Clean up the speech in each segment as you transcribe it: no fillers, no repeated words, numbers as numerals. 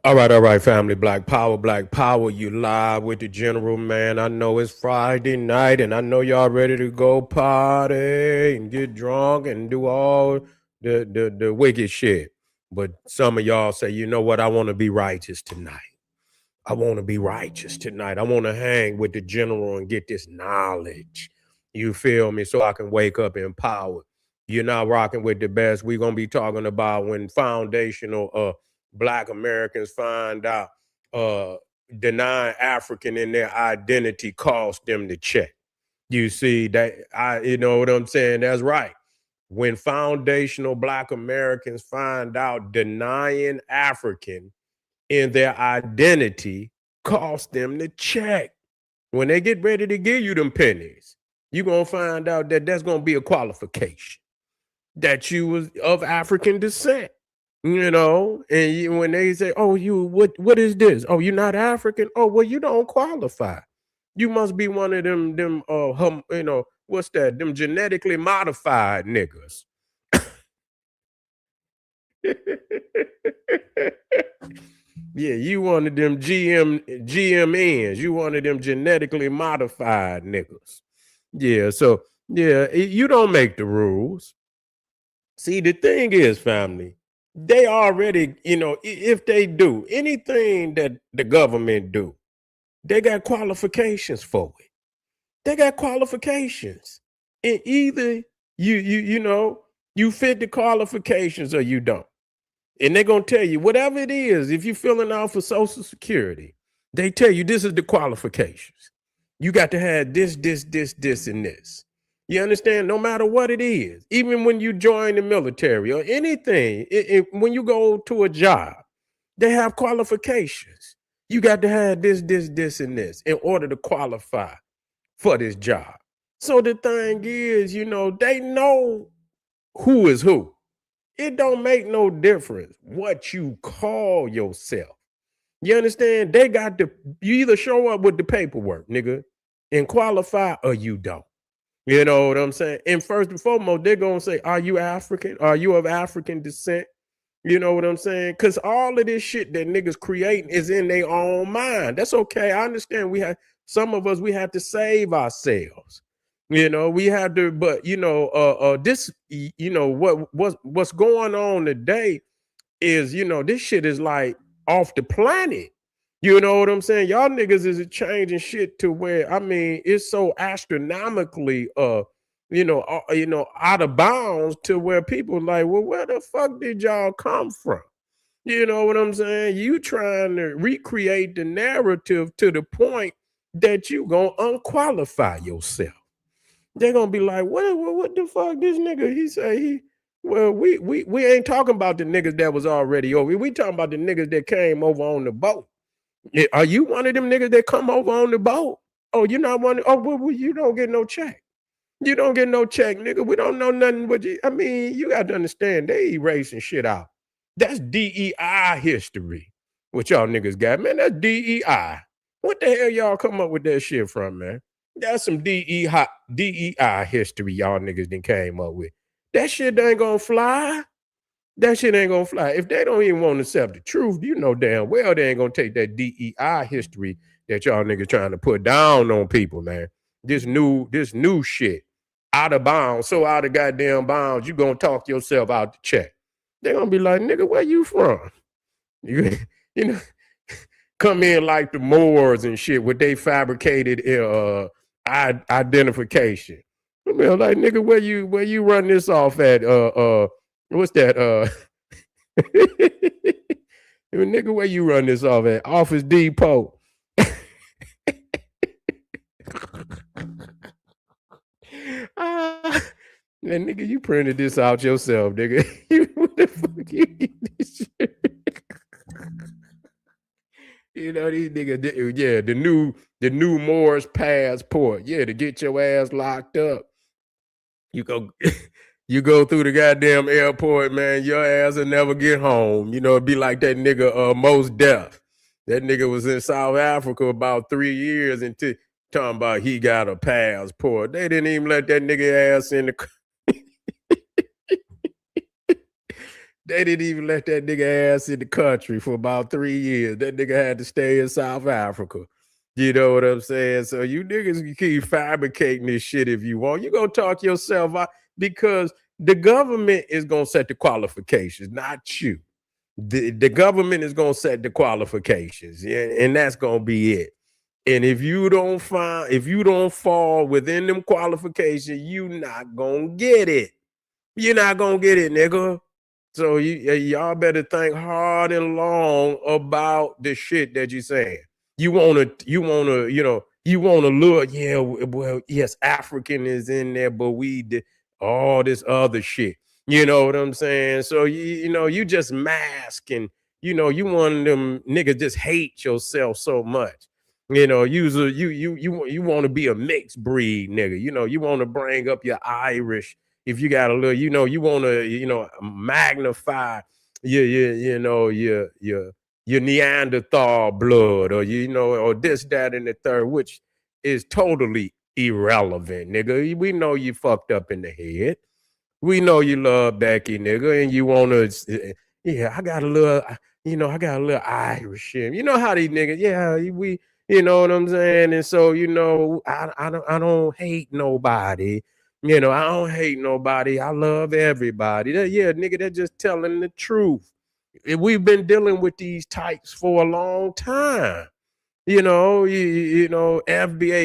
All right, family. Black Power. You live with the general, man. I know it's Friday night, and I know y'all ready to go party and get drunk and do all the wicked shit. But some of y'all say, you know what? I want to be righteous tonight. I want to be righteous tonight. I want to hang with the general and get this knowledge. You feel me? So I can wake up empowered. You're not rocking with the best. We're gonna be talking about when foundational black Americans find out uh denying African in their identity cost them the check. You see that you know what I'm saying? That's right. When foundational black Americans find out denying African in their identity cost them the check. When they get ready to give you them pennies, you're going to find out that that's going to be a qualification that you was of African descent. You know, and when they say, "Oh, what is this? Oh, you're not African. Oh, well, you don't qualify. You must be one of what's that? Them genetically modified niggas." Yeah, you one of them GMNs. You one of them genetically modified niggas. Yeah, so yeah, you don't make the rules. See, the thing is, family, they already, if they do anything that the government do, they got qualifications for it. They got qualifications. And either you fit the qualifications or you don't. And they're gonna tell you whatever it is. If you're filling out for Social Security, they tell you this is the qualifications. You got to have this, and this. You understand? No matter what it is, even when you join the military or anything, when you go to a job, they have qualifications. You got to have this, and this in order to qualify for this job. So the thing is, they know who is who. It don't make no difference what you call yourself. You understand? They got to, you either show up with the paperwork, nigga, and qualify or you don't. You know what I'm saying? And first and foremost, they're going to say, are you African? Are you of African descent? You know what I'm saying? Because all of this shit that niggas creating is in their own mind. That's okay. I understand some of us, we have to save ourselves. We have to, but this, what's going on today is, this shit is like off the planet. You know what I'm saying? Y'all niggas is changing shit to where, I mean, it's so astronomically out of bounds to where people like, well, where the fuck did y'all come from? You know what I'm saying? You trying to recreate the narrative to the point that you gonna unqualify yourself. They're gonna be like, what the fuck this nigga? He say we ain't talking about the niggas that was already over. We talking about the niggas that came over on the boat. Are you one of them niggas that come over on the boat? Oh, you're not one. Oh, well, you don't get no check. You don't get no check, nigga. We don't know nothing but you. I mean, you got to understand, they erasing shit out. That's DEI history. What y'all niggas got, man? That's DEI. What the hell y'all come up with that shit from, man? That's some DEI history y'all niggas done came up with. That shit ain't gonna fly. That shit ain't gonna fly. If they don't even want to accept the truth, you know damn well they ain't gonna take that DEI history that y'all niggas trying to put down on people, man. This new shit out of bounds, so out of goddamn bounds, you gonna talk yourself out the check. They gonna be like, nigga, where you from? You, you know, come in like the Moors and shit with they fabricated identification. I mean, like, nigga, where you run this off at? What's that? Nigga, where you run this off at? Office Depot. Nigga, you printed this out yourself, nigga. What the fuck you get this shit? These niggas, yeah, the new Morris passport, yeah, to get your ass locked up. You go, you go through the goddamn airport, man. Your ass will never get home. It'd be like that nigga, Most Def. That nigga was in South Africa about 3 years until talking about he got a passport. They didn't even let that nigga ass in the. They didn't even let that nigga ass in the country for about 3 years. That nigga had to stay in South Africa. You know what I'm saying? So you niggas can keep fabricating this shit if you want. You gonna talk yourself out because the government is gonna set the qualifications, not you. The government is gonna set the qualifications, and that's gonna be it. And if you don't fall within them qualifications, you not gonna get it. You're not gonna get it, nigga. So y'all better think hard and long about the shit that you're saying. You wanna, you wanna look, yeah, well, yes, African is in there, but we did all this other shit. You know what I'm saying? So you just mask and you one of them niggas just hate yourself so much. You want to be a mixed breed nigga. You want to bring up your Irish if you got a little, you want to, magnify your Neanderthal blood or or this, that, and the third, which is totally irrelevant, nigga. We know you fucked up in the head. We know you love Becky, nigga, and you want to, I got a little, I got a little Irish in. You know how these niggas, we, you know what I'm saying? And so, I don't hate nobody. I don't hate nobody. I love everybody. Nigga, they're just telling the truth. We've been dealing with these types for a long time. FBA,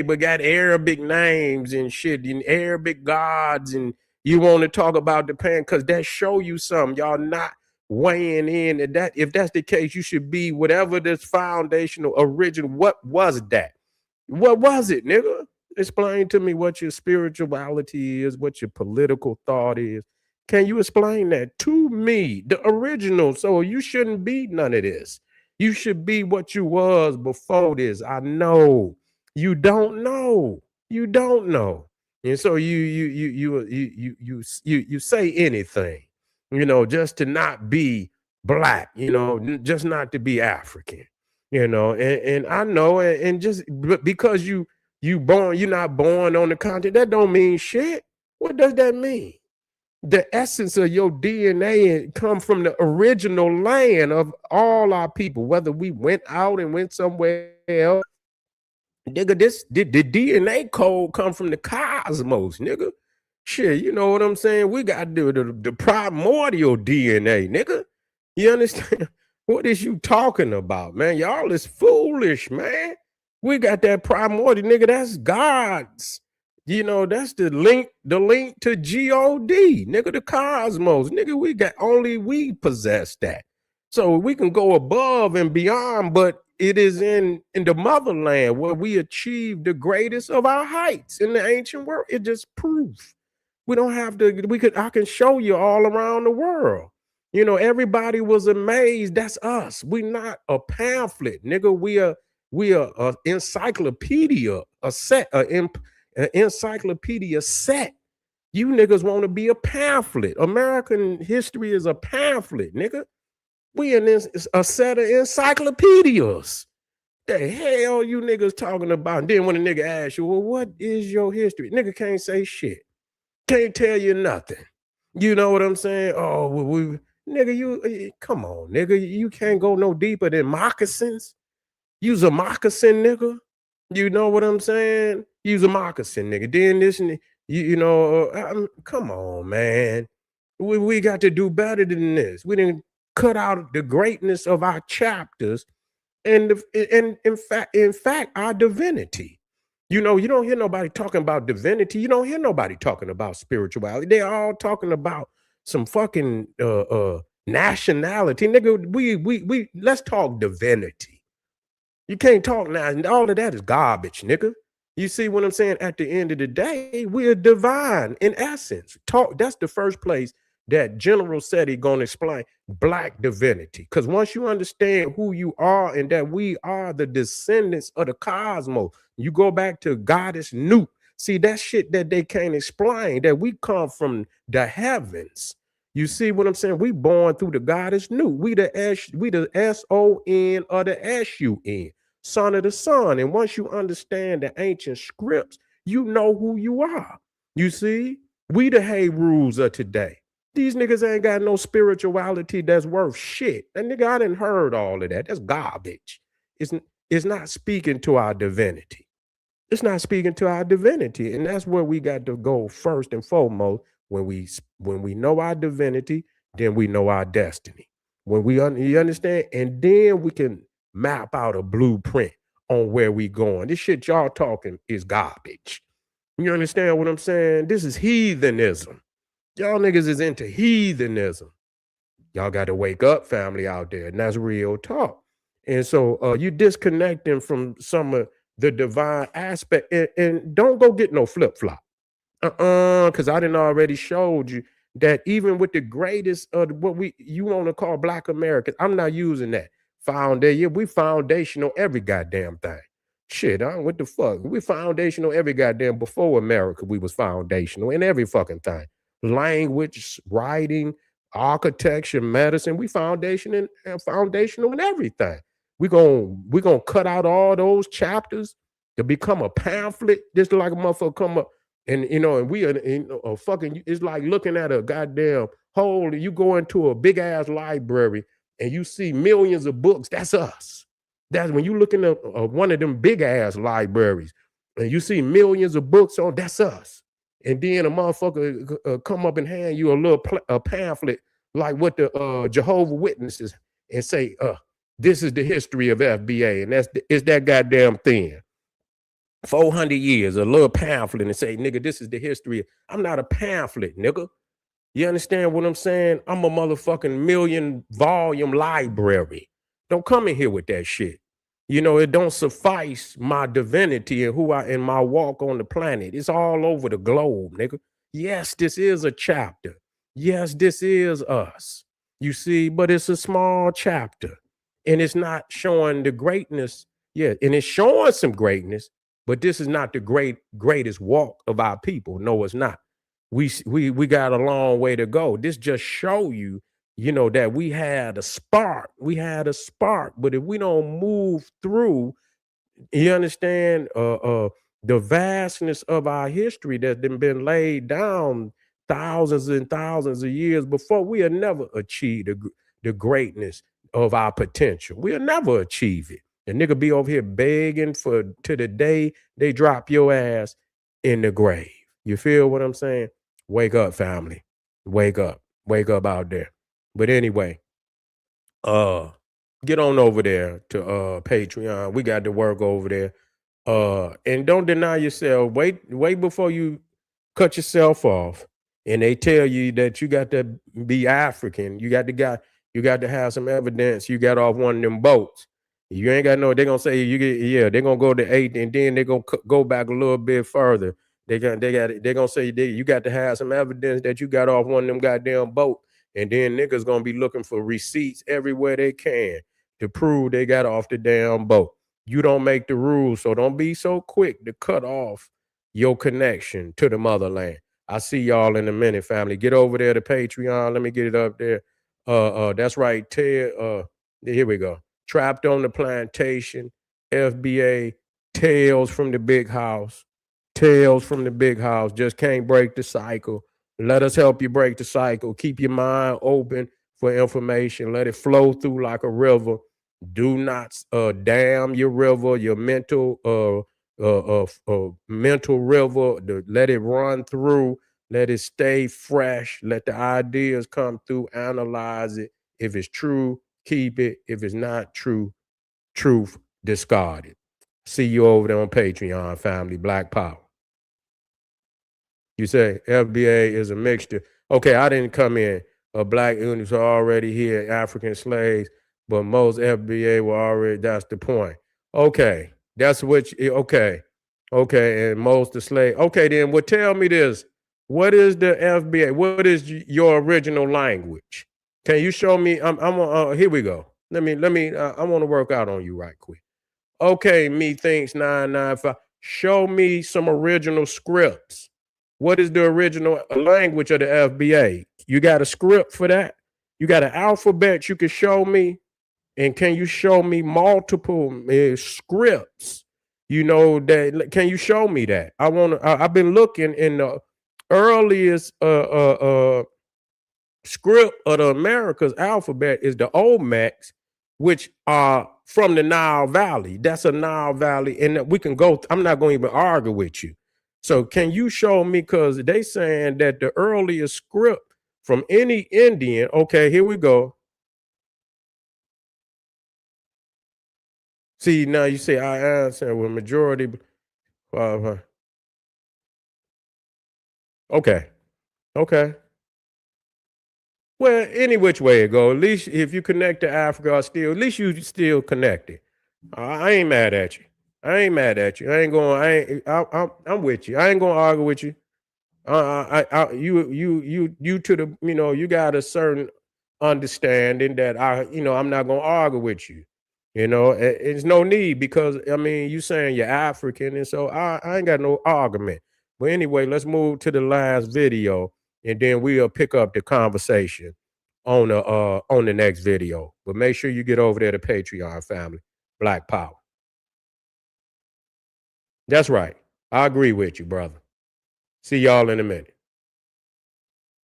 but got Arabic names and shit, and Arabic gods, and you want to talk about the pan because that show you something. Y'all not weighing in that. If that's the case, you should be whatever this foundational origin. What was that? What was it, nigga? Explain to me what your spirituality is, what your political thought is. Can you explain that to me, the original? So you shouldn't be none of this. You should be what you was before this. I know. You don't know. You don't know. And so you say anything, just to not be black, just not to be African, and I know, and just because you're not born on the continent, that don't mean shit. What does that mean? The essence of your DNA come from the original land of all our people, whether we went out and went somewhere else. Nigga, the DNA code come from the cosmos, nigga. Shit, you know what I'm saying? We got the primordial DNA, nigga. You understand? What is you talking about, man? Y'all is foolish, man. We got that primordial, nigga. That's God's. That's the link to God, nigga, the cosmos. Nigga, we possess that. So we can go above and beyond, but it is in the motherland where we achieve the greatest of our heights in the ancient world. It just proves. We don't have to, I can show you all around the world. Everybody was amazed. That's us. We not a pamphlet, nigga. We are an encyclopedia, an encyclopedia set. You niggas want to be a pamphlet. American history is a pamphlet, nigga. We in a set of encyclopedias. The hell you niggas talking about? And then when a nigga asks you, well, what is your history? Nigga can't say shit. Can't tell you nothing. You know what I'm saying? Oh, nigga, come on, nigga. You can't go no deeper than moccasins. Use a moccasin, nigga. You know what I'm saying? Use a moccasin, nigga. Then this and come on, man. We got to do better than this. We didn't cut out the greatness of our chapters and in fact our divinity. You don't hear nobody talking about divinity. You don't hear nobody talking about spirituality. They're all talking about some fucking nationality. Nigga, we let's talk divinity. You can't talk now. And all of that is garbage, nigga. You see what I'm saying? At the end of the day, we're divine in essence. That's the first place that generalseti gonna explain black divinity. Because once you understand who you are and that we are the descendants of the cosmos, you go back to goddess Nut. See, that shit that they can't explain, that we come from the heavens. You see what I'm saying? We born through the goddess Nut. We the S-O-N or the S-U-N, son of the sun. And once you understand the ancient scripts, you know who you are. You see, we the Hey rules of today. These niggas ain't got no spirituality that's worth shit. That nigga, I done heard all of that. That's garbage. It's, it's not speaking to our divinity. It's not speaking to our divinity. And that's where we got to go first and foremost. When we know our divinity, then we know our destiny. When you understand, and then we can map out a blueprint on where we going. This shit y'all talking is garbage. You understand what I'm saying? This is heathenism. Y'all niggas is into heathenism. Y'all got to wake up, family out there, and that's real talk. And so you disconnecting from some of the divine aspect, and don't go get no flip-flop. Because I didn't already showed you that even with the greatest of what you want to call Black Americans, I'm not using that. Yeah, we foundational every goddamn thing. Shit, what the fuck? We foundational every goddamn before America. We was foundational in every fucking thing. Language, writing, architecture, medicine. We foundational in everything. We gonna cut out all those chapters to become a pamphlet, just like a motherfucker come up. And and we are fucking. It's like looking at a goddamn hole. You go into a big ass library and you see millions of books. That's us. That's when you look in one of them big ass libraries and you see millions of books on. That's us. And then a motherfucker come up and hand you a little pamphlet like what the Jehovah Witnesses and say, this is the history of FBA, and it's that goddamn thing. 400 years, a little pamphlet, and say, nigga, this is the history. I'm not a pamphlet, nigga. You understand what I'm saying? I'm a motherfucking million volume library. Don't come in here with that shit. It don't suffice my divinity and who I in my walk on the planet. It's all over the globe, nigga. Yes, this is a chapter. Yes, this is us. You see, but it's a small chapter. And it's not showing the greatness. Yeah, and it's showing some greatness, but this is not the greatest walk of our people. No, it's not. We got a long way to go. This just show you, that we had a spark. But if we don't move through, you understand, the vastness of our history that's been laid down thousands and thousands of years before, we'll never achieve the greatness of our potential. We'll never achieve it. The nigga be over here begging to the day they drop your ass in the grave. You feel what I'm saying? Wake up, family. Wake up. Wake up out there. But anyway, get on over there to Patreon. We got to work over there. And don't deny yourself. Wait before you cut yourself off. And they tell you that you got to be African. You got to have some evidence you got off one of them boats. You ain't got no, they're gonna say they're gonna go to 8 and then they're gonna go back a little bit further. They're gonna say you got to have some evidence that you got off one of them goddamn boat. And then niggas gonna be looking for receipts everywhere they can to prove they got off the damn boat. You don't make the rules, so don't be so quick to cut off your connection to the motherland. I see y'all in a minute, family. Get over there to Patreon. Let me get it up there. That's right, Ted. Here we go. Trapped on the Plantation, FBA, Tales from the Big House. Tales from the Big House. Just can't break the cycle. Let us help you break the cycle. Keep your mind open for information. Let it flow through like a river. Do not dam your river, your mental mental river. Let it run through. Let it stay fresh. Let the ideas come through. Analyze it. If it's true, keep it. If it's not true, truth, discard it. See you over there on Patreon, family. Black Power. You say FBA is a mixture. Okay, I didn't come in. Black units are already here, African slaves, but most FBA were already, that's the point. Okay, that's what, okay, and most the slaves. Okay, then, well, tell me this. What is the FBA? What is your original language? Can you show me? Here we go. Let me, I want to work out on you right quick. Okay, methinks 995. Show me some original scripts. What is the original language of the FBA? You got a script for that? You got an alphabet you can show me? And can you show me multiple scripts? That, can you show me that? I've been looking in the earliest script of the Americas alphabet is the Olmecs, which are from the Nile Valley. That's a Nile Valley, and we can go. I'm not going to even argue with you. So can you show me? Because they saying that the earliest script from any Indian. Okay, here we go. See, now you say I answer with majority. Okay, okay. Well, any which way it go, at least if you connect to Africa, still at least you still connected. I ain't mad at you. I ain't mad at you. I ain't going. I'm with you. I ain't gonna argue with you. You to the, you got a certain understanding that I'm not gonna argue with you. It's no need, because I mean, you saying you're African, and so I ain't got no argument. But anyway, let's move to the last video, and then we'll pick up the conversation on the next video. But make sure you get over there to Patreon, family. Black Power. That's right. I agree with you, brother. See y'all in a minute.